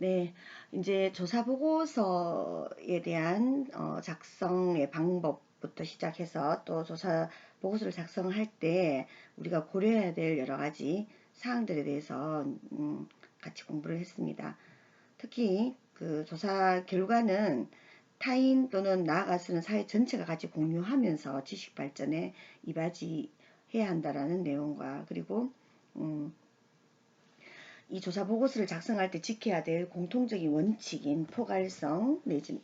네, 이제 조사 보고서에 대한 작성의 방법부터 시작해서 또 조사 보고서를 작성할 때 우리가 고려해야 될 여러 가지 사항들에 대해서 같이 공부를 했습니다. 특히 그 조사 결과는 타인 또는 나아가서는 사회 전체가 같이 공유하면서 지식 발전에 이바지해야 한다라는 내용과 그리고 음, 이 조사 보고서를 작성할 때 지켜야 될 공통적인 원칙인 포괄성 내지는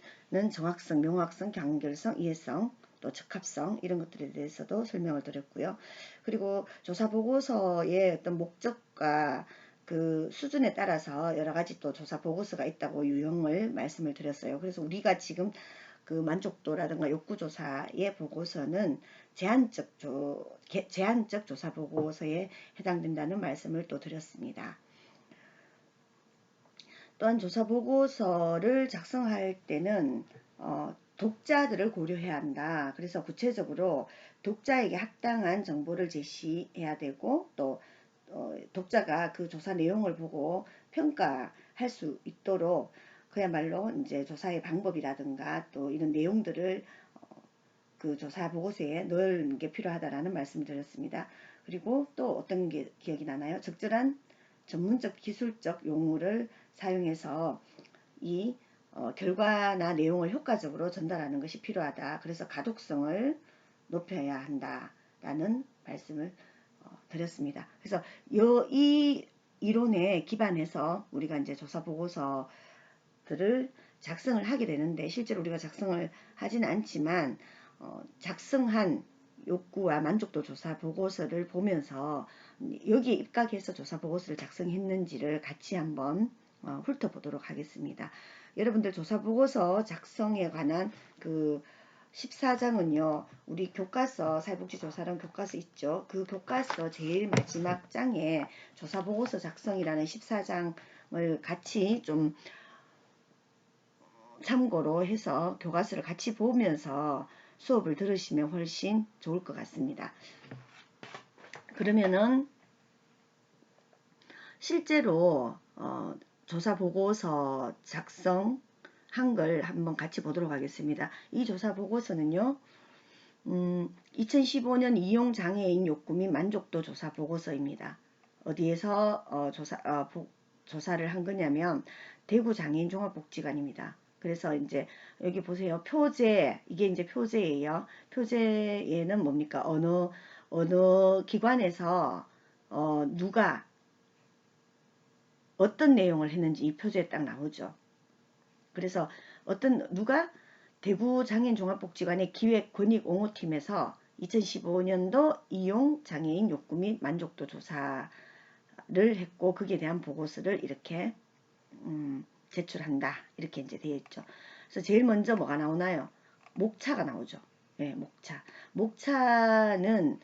정확성, 명확성, 간결성, 이해성, 또 적합성 이런 것들에 대해서도 설명을 드렸고요. 그리고 조사 보고서의 어떤 목적과 그 수준에 따라서 여러 가지 또 조사 보고서가 있다고 유형을 말씀을 드렸어요. 그래서 우리가 지금 그 만족도라든가 욕구조사의 보고서는 제한적 조사 보고서에 해당된다는 말씀을 또 드렸습니다. 또한 조사 보고서를 작성할 때는 독자들을 고려해야 한다. 그래서 구체적으로 독자에게 합당한 정보를 제시해야 되고 또 독자가 그 조사 내용을 보고 평가할 수 있도록 그야말로 이제 조사의 방법이라든가 또 이런 내용들을 그 조사 보고서에 넣는 게 필요하다라는 말씀을 드렸습니다. 그리고 또 어떤 게 기억이 나나요? 적절한 전문적 기술적 용어를 사용해서 이 결과나 내용을 효과적으로 전달하는 것이 필요하다. 그래서 가독성을 높여야 한다라는 말씀을 드렸습니다. 그래서 이 이론에 기반해서 우리가 이제 조사 보고서들을 작성을 하게 되는데 실제로 우리가 작성을 하지는 않지만 작성한 욕구와 만족도 조사 보고서를 보면서 여기에 입각해서 조사 보고서를 작성했는지를 같이 한번 훑어보도록 하겠습니다. 여러분들 조사 보고서 작성에 관한 그 14장은요. 우리 교과서 사회복지조사랑 교과서 있죠. 그 교과서 제일 마지막 장에 조사 보고서 작성이라는 14장을 같이 좀 참고로 해서 교과서를 같이 보면서 수업을 들으시면 훨씬 좋을 것 같습니다. 그러면은 실제로 조사 보고서 작성 한 걸 한번 같이 보도록 하겠습니다. 이 조사 보고서는요. 2015년 이용장애인 욕구 및 만족도 조사 보고서입니다. 어디에서 조사를 한 거냐면 대구 장애인 종합복지관입니다. 그래서 이제 여기 보세요. 표제, 이게 이제 표제예요. 표제에는 뭡니까? 어느 기관에서 누가 어떤 내용을 했는지 이 표제에 딱 나오죠. 그래서 누가 대구 장애인 종합복지관의 기획 권익 옹호팀에서 2015년도 이용 장애인 욕구 및 만족도 조사를 했고 거기에 대한 보고서를 이렇게 제출한다 이렇게 이제 되어 있죠. 그래서 제일 먼저 뭐가 나오나요? 목차가 나오죠. 네, 목차는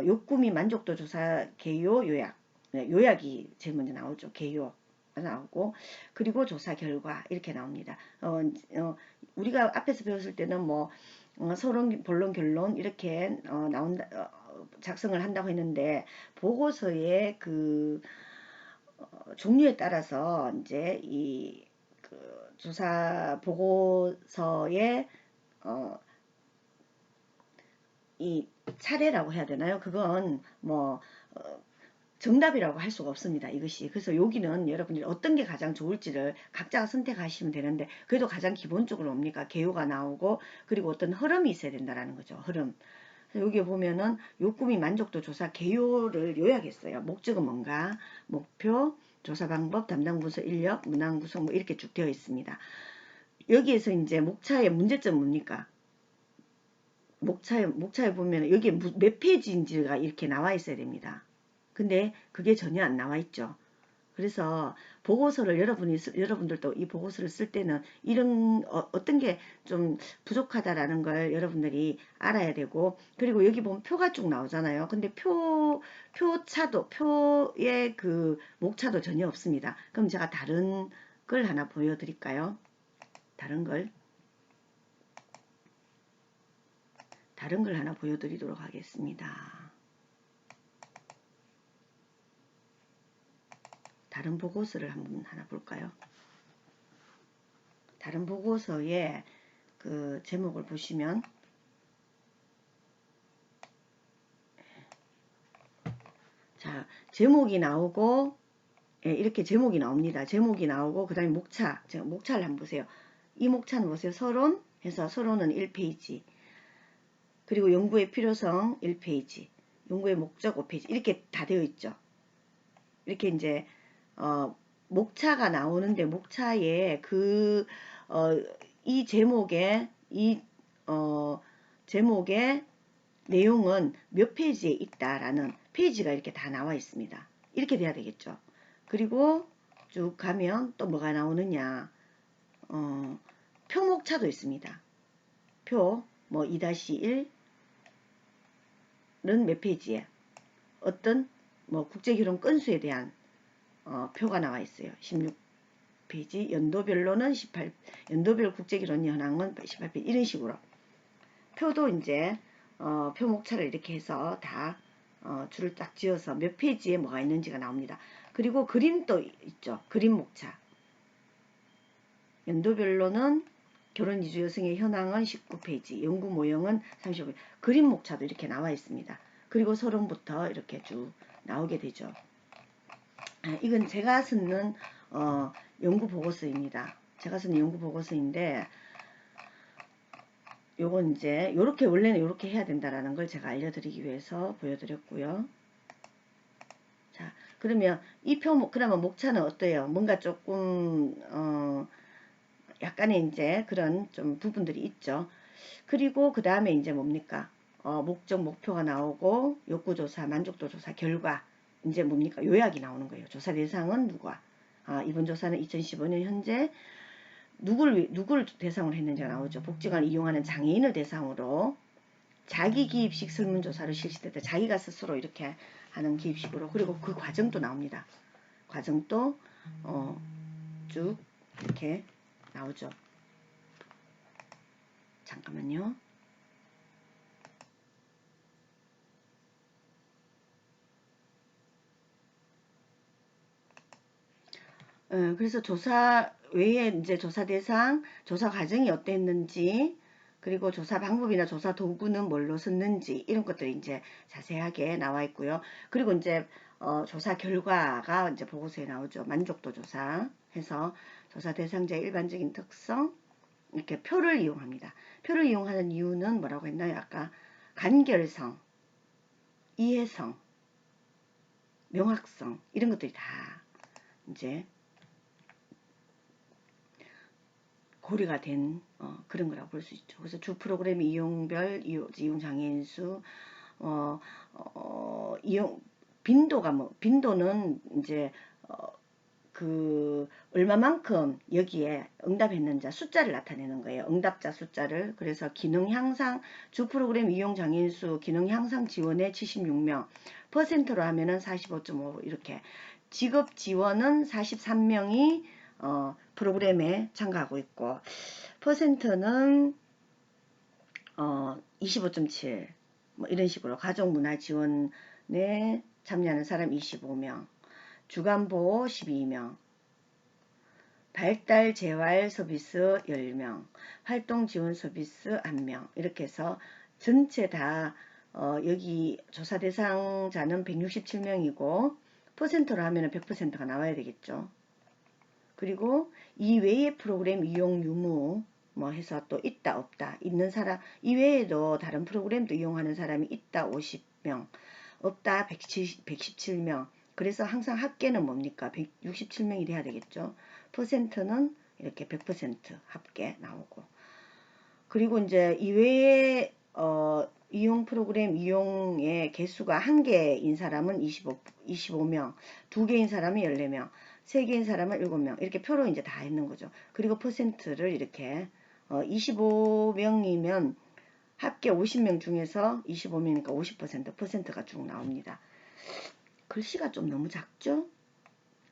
욕구 및 만족도 조사 개요 요약. 네, 요약이 제일 먼저 나오죠. 개요 나오고 그리고 조사 결과 이렇게 나옵니다. 우리가 앞에서 배웠을 때는 뭐 서론, 본론, 결론 이렇게 나온다 작성을 한다고 했는데 보고서의 그 종류에 따라서 이제 그 조사 보고서의 이 차례라고 해야 되나요? 그건 뭐 정답이라고 할 수가 없습니다. 이것이. 그래서 여기는 여러분들이 어떤 게 가장 좋을지를 각자가 선택하시면 되는데 그래도 가장 기본적으로 뭡니까? 개요가 나오고 그리고 어떤 흐름이 있어야 된다는 거죠. 흐름. 여기 보면은 욕구 및 만족도 조사 개요를 요약했어요. 목적은 뭔가, 목표, 조사 방법, 담당 부서 인력, 문항 구성 뭐 이렇게 쭉 되어 있습니다. 여기에서 이제 목차의 문제점 뭡니까? 목차에 보면 여기 몇 페이지인지가 이렇게 나와 있어야 됩니다. 근데 그게 전혀 안 나와 있죠. 그래서 보고서를 여러분들도 이 보고서를 쓸 때는 이런 어떤 게 좀 부족하다라는 걸 여러분들이 알아야 되고 그리고 여기 보면 표가 쭉 나오잖아요. 근데 표의 그 목차도 전혀 없습니다. 그럼 제가 다른 걸 하나 보여드릴까요? 다른 걸 하나 보여드리도록 하겠습니다. 다른 보고서를 한번 하나 볼까요? 다른 보고서의 그 제목을 보시면 자, 제목이 나오고 예, 이렇게 제목이 나옵니다. 제목이 나오고 그 다음에 목차, 제가 목차를 한번 보세요. 이 목차는 보세요. 서론 해서 서론은 1페이지, 그리고 연구의 필요성 1페이지, 연구의 목적 5페이지 이렇게 다 되어 있죠. 이렇게 이제 목차가 나오는데 목차에 이 제목의 제목의 내용은 몇 페이지에 있다라는 페이지가 이렇게 다 나와 있습니다. 이렇게 돼야 되겠죠. 그리고 쭉 가면 또 뭐가 나오느냐, 표목차도 있습니다. 표 뭐 2-1은 몇 페이지에 어떤 뭐 국제결혼 건수에 대한 표가 나와 있어요. 16페이지, 연도별로는 18, 연도별 국제결혼 현황은 18페이지 이런 식으로 표도 이제 표목차를 이렇게 해서 다 줄을 딱 지어서 몇 페이지에 뭐가 있는지가 나옵니다. 그리고 그림도 있죠. 그림 목차. 연도별로는 결혼 이주 여성의 현황은 19페이지, 연구 모형은 35페이지, 그림 목차도 이렇게 나와 있습니다. 그리고 서론부터 이렇게 쭉 나오게 되죠. 이건 제가 쓰는 연구 보고서입니다. 제가 쓰는 연구 보고서인데 요건 이제 요렇게 원래는 요렇게 해야 된다라는 걸 제가 알려드리기 위해서 보여드렸고요. 자, 그러면 이 그러면 목차는 어때요? 뭔가 조금 약간의 이제 그런 좀 부분들이 있죠. 그리고 그 다음에 이제 뭡니까? 목적, 목표가 나오고 욕구조사, 만족도조사, 결과 이제 뭡니까? 요약이 나오는 거예요. 조사 대상은 누가? 이번 조사는 2015년 현재 누구를 대상으로 했는지가 나오죠. 복지관을 이용하는 장애인을 대상으로 자기 기입식 설문조사를 실시했다. 자기가 스스로 이렇게 하는 기입식으로. 그리고 그 과정도 나옵니다. 과정도 쭉 이렇게 나오죠. 잠깐만요. 그래서 조사 외에 이제 조사 대상, 조사 과정이 어땠는지, 그리고 조사 방법이나 조사 도구는 뭘로 썼는지 이런 것들이 이제 자세하게 나와 있고요. 그리고 이제 조사 결과가 이제 보고서에 나오죠. 만족도 조사 해서 조사 대상자의 일반적인 특성 이렇게 표를 이용합니다. 표를 이용하는 이유는 뭐라고 했나요? 아까 간결성, 이해성, 명확성 이런 것들이 다 이제 고려가 된 그런 거라고 볼 수 있죠. 그래서 주 프로그램 이용별 이용 장애인 수, 이용 빈도가 빈도는 이제 그 얼마만큼 여기에 응답했는 자 숫자를 나타내는 거예요. 응답자 숫자를. 그래서 기능 향상 주 프로그램 이용 장애인 수 기능 향상 지원에 76명, 퍼센트로 하면은 45.5 이렇게 직업 지원은 43명이 프로그램에 참가하고 있고 퍼센트는 25.7 뭐 이런 식으로 가족문화 지원에 참여하는 사람 25명, 주간보호 12명, 발달 재활 서비스 10명, 활동 지원 서비스 1명 이렇게 해서 전체 다 여기 조사 대상자는 167명이고 퍼센트로 하면 100%가 나와야 되겠죠. 그리고 이 외의 프로그램 이용 유무 뭐 해서 또 있다 없다 있는 사람 이외에도 다른 프로그램도 이용하는 사람이 있다 50명 없다 117명 그래서 항상 합계는 뭡니까 167명이 돼야 되겠죠. 퍼센트는 이렇게 100% 합계 나오고 그리고 이제 이외에 이용 프로그램 이용의 개수가 1개인 사람은 25명 2개인 사람은 14명 3개인 사람은 7명 이렇게 표로 이제 다 했는 거죠. 그리고 퍼센트를 이렇게 25명이면 합계 50명 중에서 25명이니까 50% 퍼센트가 쭉 나옵니다. 글씨가 좀 너무 작죠?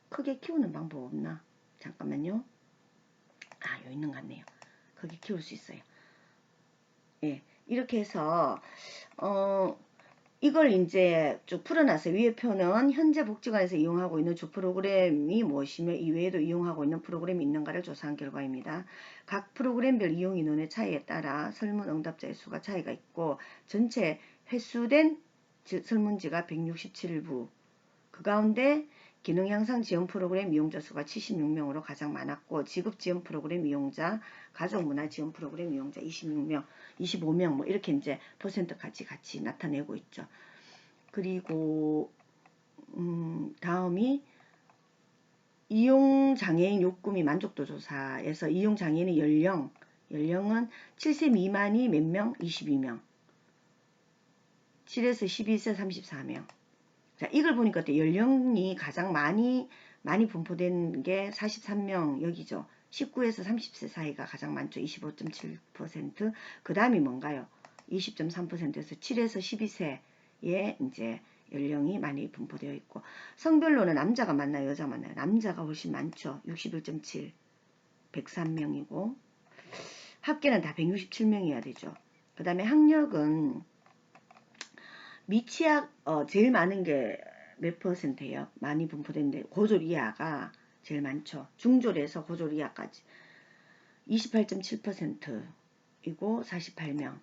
크게 키우는 방법 없나? 잠깐만요. 여기 있는 것 같네요. 크게 키울 수 있어요. 예, 이렇게 해서 이걸 이제 쭉 풀어놨어요. 위에 표는 현재 복지관에서 이용하고 있는 주 프로그램이 무엇이며 이외에도 이용하고 있는 프로그램이 있는가를 조사한 결과입니다. 각 프로그램별 이용 인원의 차이에 따라 설문 응답자의 수가 차이가 있고 전체 회수된 설문지가 167부, 그 가운데 기능 향상 지원 프로그램 이용자 수가 76명으로 가장 많았고 지급 지원 프로그램 이용자, 가족 문화 지원 프로그램 이용자 26명, 25명 뭐 이렇게 이제 퍼센트까지 같이 나타내고 있죠. 그리고 다음이 이용 장애인 요금이 만족도 조사에서 이용 장애인의 연령은 7세 미만이 몇 명? 22명. 7에서 12세 34명. 자, 이걸 보니까 어때? 연령이 가장 많이 분포된 게 43명 여기죠. 19에서 30세 사이가 가장 많죠. 25.7%. 그 다음이 뭔가요? 20.3%에서 7에서 12세에 이제 연령이 많이 분포되어 있고 성별로는 남자가 많나요? 여자가 많나요? 남자가 훨씬 많죠. 61.7, 103명이고 합계는 다 167명이어야 되죠. 그 다음에 학력은 미취학 제일 많은 게 몇 퍼센트예요? 많이 분포된데 고졸 이하가 제일 많죠. 중졸에서 고졸 이하까지 28.7%이고 48명.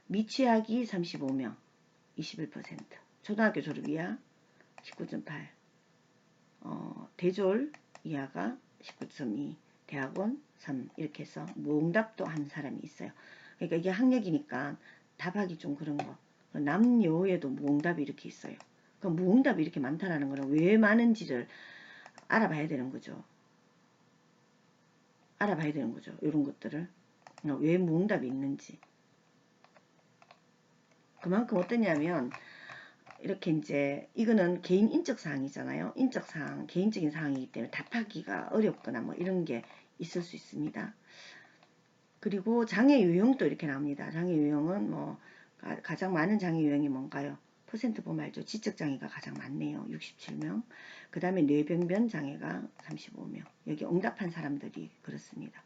미취학이 35명, 21%. 초등학교 졸업 이하 19.8. 대졸 이하가 19.2. 대학원 3. 이렇게 해서 무응답도 한 사람이 있어요. 그러니까 이게 학력이니까 답하기 좀 그런 거. 남여에도 무응답이 이렇게 있어요. 그럼 무응답이 이렇게 많다는 거는 왜 많은지를 알아봐야 되는 거죠. 알아봐야 되는 거죠. 이런 것들을. 왜 무응답이 있는지. 그만큼 어떠냐면 이렇게 이제 이거는 개인 인적 사항이잖아요. 인적 사항, 개인적인 사항이기 때문에 답하기가 어렵거나 뭐 이런 게 있을 수 있습니다. 그리고 장애 유형도 이렇게 나옵니다. 장애 유형은 뭐 가장 많은 장애 유형이 뭔가요? 퍼센트 보면 알죠. 지적장애가 가장 많네요. 67명. 그 다음에 뇌병변 장애가 35명. 여기 응답한 사람들이 그렇습니다.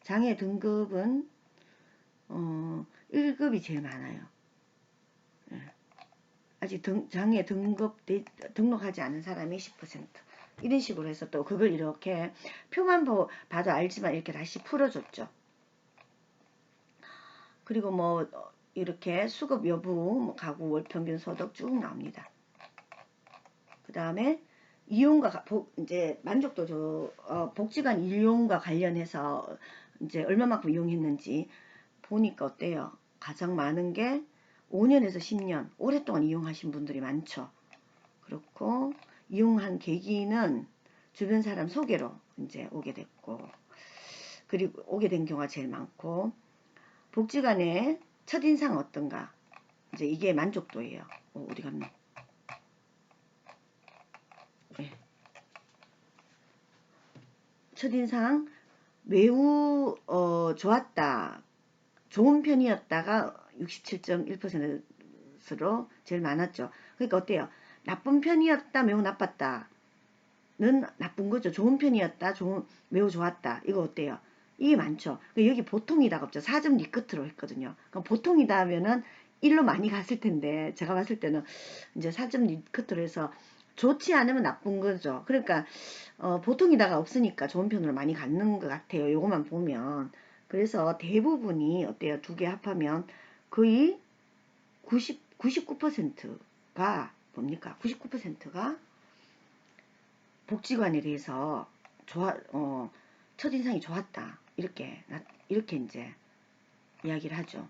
장애 등급은 1급이 제일 많아요. 예. 아직 장애 등록하지 않은 사람이 10%. 이런 식으로 해서 또 그걸 이렇게 표만 봐도 알지만 이렇게 다시 풀어줬죠. 그리고 뭐 이렇게 수급 여부, 가구 월평균 소득 쭉 나옵니다. 그 다음에 이용과 이제 만족도 복지관 이용과 관련해서 이제 얼마만큼 이용했는지 보니까 어때요? 가장 많은 게 5년에서 10년 오랫동안 이용하신 분들이 많죠. 그렇고 이용한 계기는 주변 사람 소개로 이제 오게 됐고 그리고 오게 된 경우가 제일 많고 복지관의 첫인상 어떤가? 이제 이게 만족도예요. 어디 갔나? 네. 첫인상 매우 좋았다. 좋은 편이었다가 67.1%로 제일 많았죠. 그러니까 어때요? 나쁜 편이었다, 매우 나빴다는 나쁜 거죠. 좋은 편이었다, 매우 좋았다. 이거 어때요? 이게 많죠. 여기 보통이다가 없죠. 4점 니 끝으로 했거든요. 그럼 보통이다 하면은 1로 많이 갔을 텐데 제가 봤을 때는 이제 4점 니 끝으로 해서 좋지 않으면 나쁜 거죠. 그러니까 보통이다가 없으니까 좋은 편으로 많이 갖는 것 같아요. 요것만 보면. 그래서 대부분이 어때요? 두 개 합하면 거의 99%가 뭡니까? 99%가 복지관에 대해서 첫인상이 좋았다. 이렇게 이제 이야기를 하죠.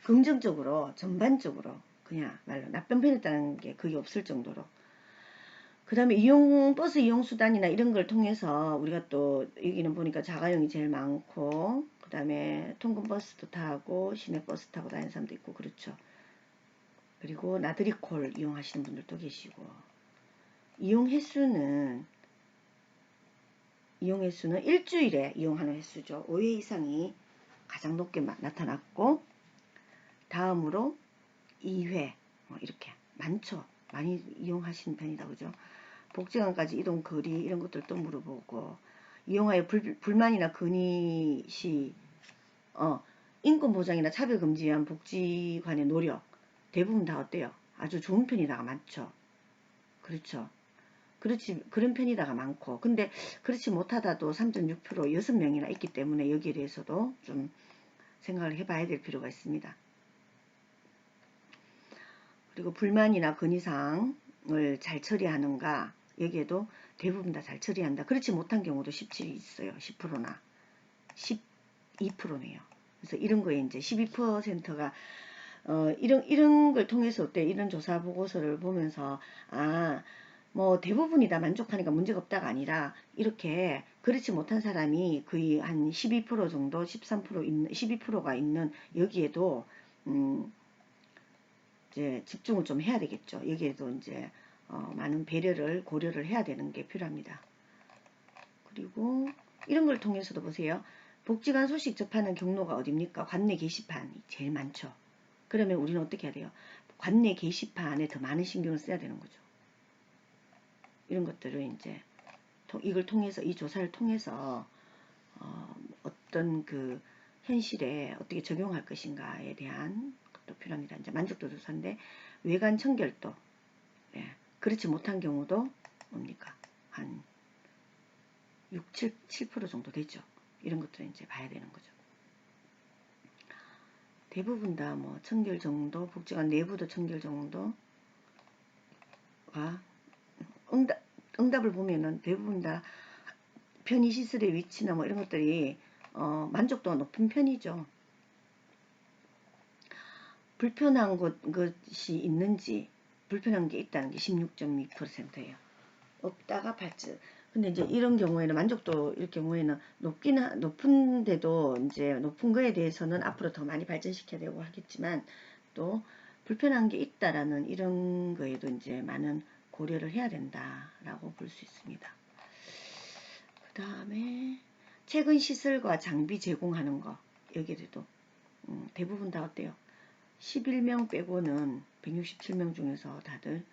긍정적으로 전반적으로 그냥 말로 나쁜 편이었다는 게 그게 없을 정도로 그 다음에 버스 이용 수단이나 이런 걸 통해서 우리가 또 여기는 보니까 자가용이 제일 많고 그 다음에 통근버스도 타고 시내버스 타고 다니는 사람도 있고 그렇죠. 그리고 나들이콜 이용하시는 분들도 계시고 이용 횟수는 일주일에 이용하는 횟수죠. 5회 이상이 가장 높게 나타났고 다음으로 2회 이렇게 많죠. 많이 이용하시는 편이다 그죠. 복지관까지 이동 거리 이런 것들도 물어보고 이용하여 불만이나 건의 시 인권보장이나 차별금지 위한 복지관의 노력 대부분 다 어때요? 아주 좋은 편이다가 많죠. 그렇죠. 그런 편이다가 많고 근데 그렇지 못하다도 3.6% 6명이나 있기 때문에 여기에 대해서도 좀 생각을 해봐야 될 필요가 있습니다. 그리고 불만이나 건의사항을 잘 처리하는가 여기에도 대부분 다 잘 처리한다. 그렇지 못한 경우도 17이 있어요. 10%나 12%네요. 그래서 이런 거에 이제 12%가 이런 걸 통해서 어때 이런 조사 보고서를 보면서 뭐 대부분이 다 만족하니까 문제가 없다가 아니라 이렇게 그렇지 못한 사람이 거의 한 12% 정도 13% 있는 12%가 있는 여기에도 이제 집중을 좀 해야 되겠죠. 여기에도 이제 많은 배려를 고려를 해야 되는 게 필요합니다. 그리고 이런 걸 통해서도 보세요. 복지관 소식 접하는 경로가 어딥니까? 관내 게시판이 제일 많죠. 그러면 우리는 어떻게 해야 돼요? 관내 게시판에 더 많은 신경을 써야 되는 거죠. 이런 것들을 이제 이걸 통해서 이 조사를 통해서 어떤 그 현실에 어떻게 적용할 것인가에 대한 것도 필요합니다. 이제 만족도 조사인데 외관 청결도 그렇지 못한 경우도 뭡니까? 한 6, 7% 정도 되죠. 이런 것들을 이제 봐야 되는 거죠. 대부분 다 뭐 청결 정도, 복지관 내부도 청결 정도가 응답을 보면은 대부분 다 편의시설의 위치나 뭐 이런 것들이 만족도가 높은 편이죠. 불편한 것이 있는지 불편한 게 있다는 게 16.2%예요. 없다가 8. 근데 이제 이런 경우에는 만족도일 경우에는 높은데도 이제 높은 거에 대해서는 앞으로 더 많이 발전시켜야 되고 하겠지만 또 불편한 게 있다라는 이런 거에도 이제 많은 고려를 해야 된다라고 볼 수 있습니다. 그 다음에 최근 시설과 장비 제공하는 거 여기에도 대부분 다 어때요? 11명 빼고는 167명 중에서 다들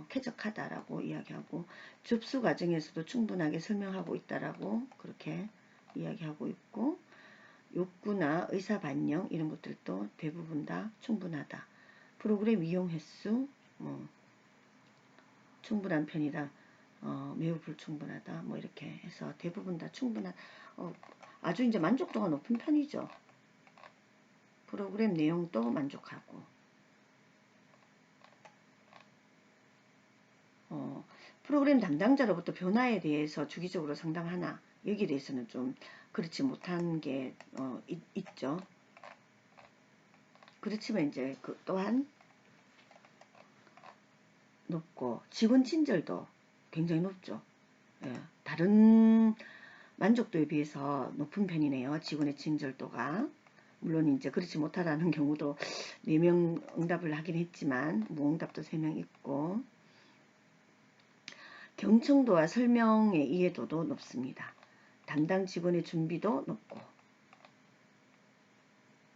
쾌적하다라고 이야기하고 접수 과정에서도 충분하게 설명하고 있다라고 그렇게 이야기하고 있고 욕구나 의사 반영 이런 것들도 대부분 다 충분하다. 프로그램 이용 횟수 충분한 편이다. 매우 불충분하다. 뭐 이렇게 해서 대부분 다 충분한 아주 이제 만족도가 높은 편이죠. 프로그램 내용도 만족하고 프로그램 담당자로부터 변화에 대해서 주기적으로 상담하나 여기에 대해서는 좀 그렇지 못한 게 있죠. 그렇지만 이제 또한 높고 직원 친절도 굉장히 높죠. 예, 다른 만족도에 비해서 높은 편이네요. 직원의 친절도가. 물론 이제 그렇지 못하다는 경우도 4명 응답을 하긴 했지만 무응답도 3명 있고 경청도와 설명의 이해도도 높습니다. 담당 직원의 준비도 높고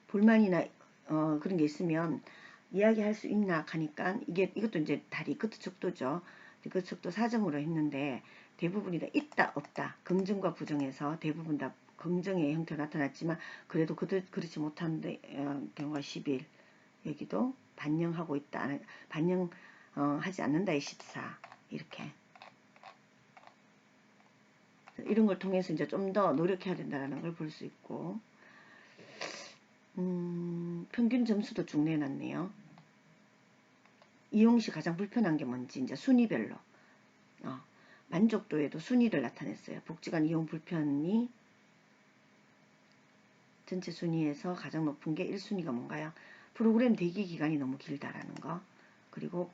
불만이나 그런 게 있으면 이야기할 수 있나 하니까 이것도 이제 다리 끝 척도죠. 그 척도 사정으로 했는데 대부분이 다 있다 없다 긍정과 부정에서 대부분 다 긍정의 형태로 나타났지만 그래도 그렇지 못한 경우가 11 여기도 반영하고 있다 반영하지 않는다의 14 이렇게 이런 걸 통해서 이제 좀 더 노력해야 된다는 걸 볼 수 있고 평균 점수도 쭉 내놨네요. 이용 시 가장 불편한 게 뭔지 이제 순위별로 만족도에도 순위를 나타냈어요. 복지관 이용 불편이 전체 순위에서 가장 높은 게 1순위가 뭔가요? 프로그램 대기 기간이 너무 길다라는 거 그리고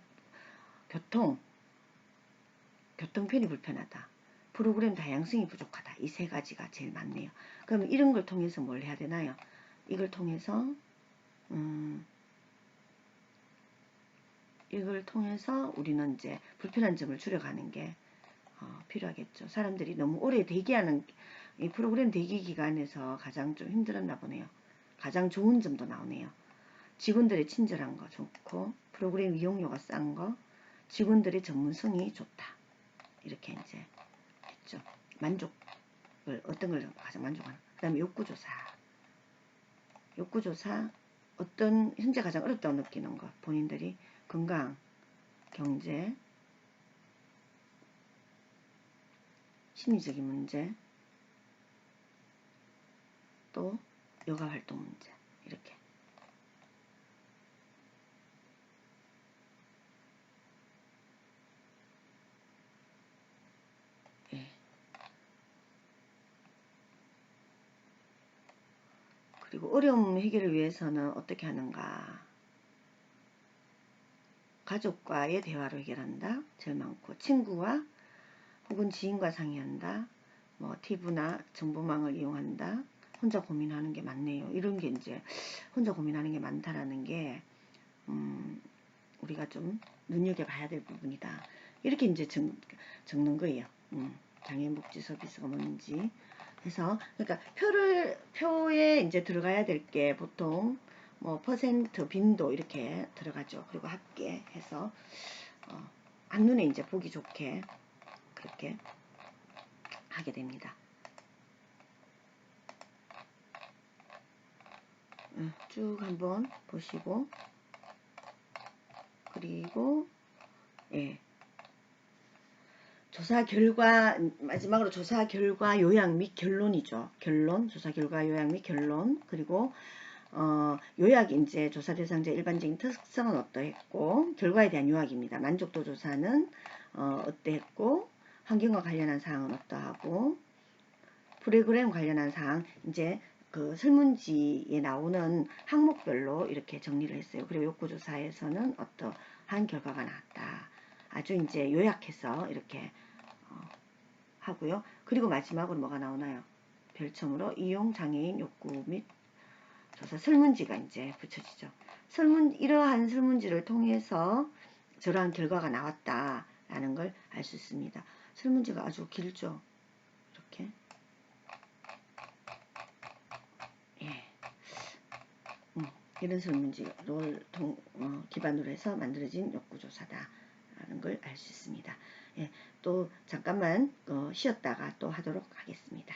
교통편이 불편하다. 프로그램 다양성이 부족하다. 이 세 가지가 제일 많네요. 그러면 이런 걸 통해서 뭘 해야 되나요? 이걸 통해서 우리는 이제 불편한 점을 줄여가는 게 필요하겠죠. 사람들이 너무 오래 대기하는 이 프로그램 대기 기간에서 가장 좀 힘들었나 보네요. 가장 좋은 점도 나오네요. 직원들의 친절한 거 좋고 프로그램 이용료가 싼 거 직원들의 전문성이 좋다. 이렇게 이제 했죠. 만족을 어떤 걸 가장 만족하는. 그 다음에 욕구조사. 욕구조사 어떤 현재 가장 어렵다고 느끼는 것 본인들이 건강, 경제, 심리적인 문제, 또 여가 활동 문제 이렇게. 예. 그리고 어려움 해결을 위해서는 어떻게 하는가? 가족과의 대화로 해결한다. 제일 많고 친구와 혹은 지인과 상의한다. 뭐 팁이나 정보망을 이용한다. 혼자 고민하는 게 많네요. 이런 게 이제 혼자 고민하는 게 많다라는 게 우리가 좀 눈여겨봐야 될 부분이다. 이렇게 이제 적는 거예요. 장애인복지 서비스가 뭔지 해서 그러니까 표에 이제 들어가야 될 게 보통 뭐 퍼센트 빈도 이렇게 들어가죠. 그리고 합계 해서 한눈에 이제 보기 좋게 그렇게 하게 됩니다. 쭉 한번 보시고 그리고 예. 조사 결과 마지막으로 조사 결과 요약 및 결론이죠. 결론 조사 결과 요약 및 결론 그리고 요약 이제 조사 대상자 일반적인 특성은 어떠했고 결과에 대한 요약입니다. 만족도 조사는 어떠했고 환경과 관련한 사항은 어떠하고 프로그램 관련한 사항 이제 그 설문지에 나오는 항목별로 이렇게 정리를 했어요. 그리고 욕구조사에서는 어떠한 결과가 나왔다. 아주 이제 요약해서 이렇게 하고요. 그리고 마지막으로 뭐가 나오나요? 별첨으로 이용 장애인 욕구 및 조사 설문지가 이제 붙여지죠. 이러한 설문지를 통해서 저러한 결과가 나왔다라는 걸 알 수 있습니다. 설문지가 아주 길죠. 이렇게. 예. 이런 설문지를 기반으로 해서 만들어진 욕구조사다라는 걸 알 수 있습니다. 예, 또 잠깐만 쉬었다가 또 하도록 하겠습니다.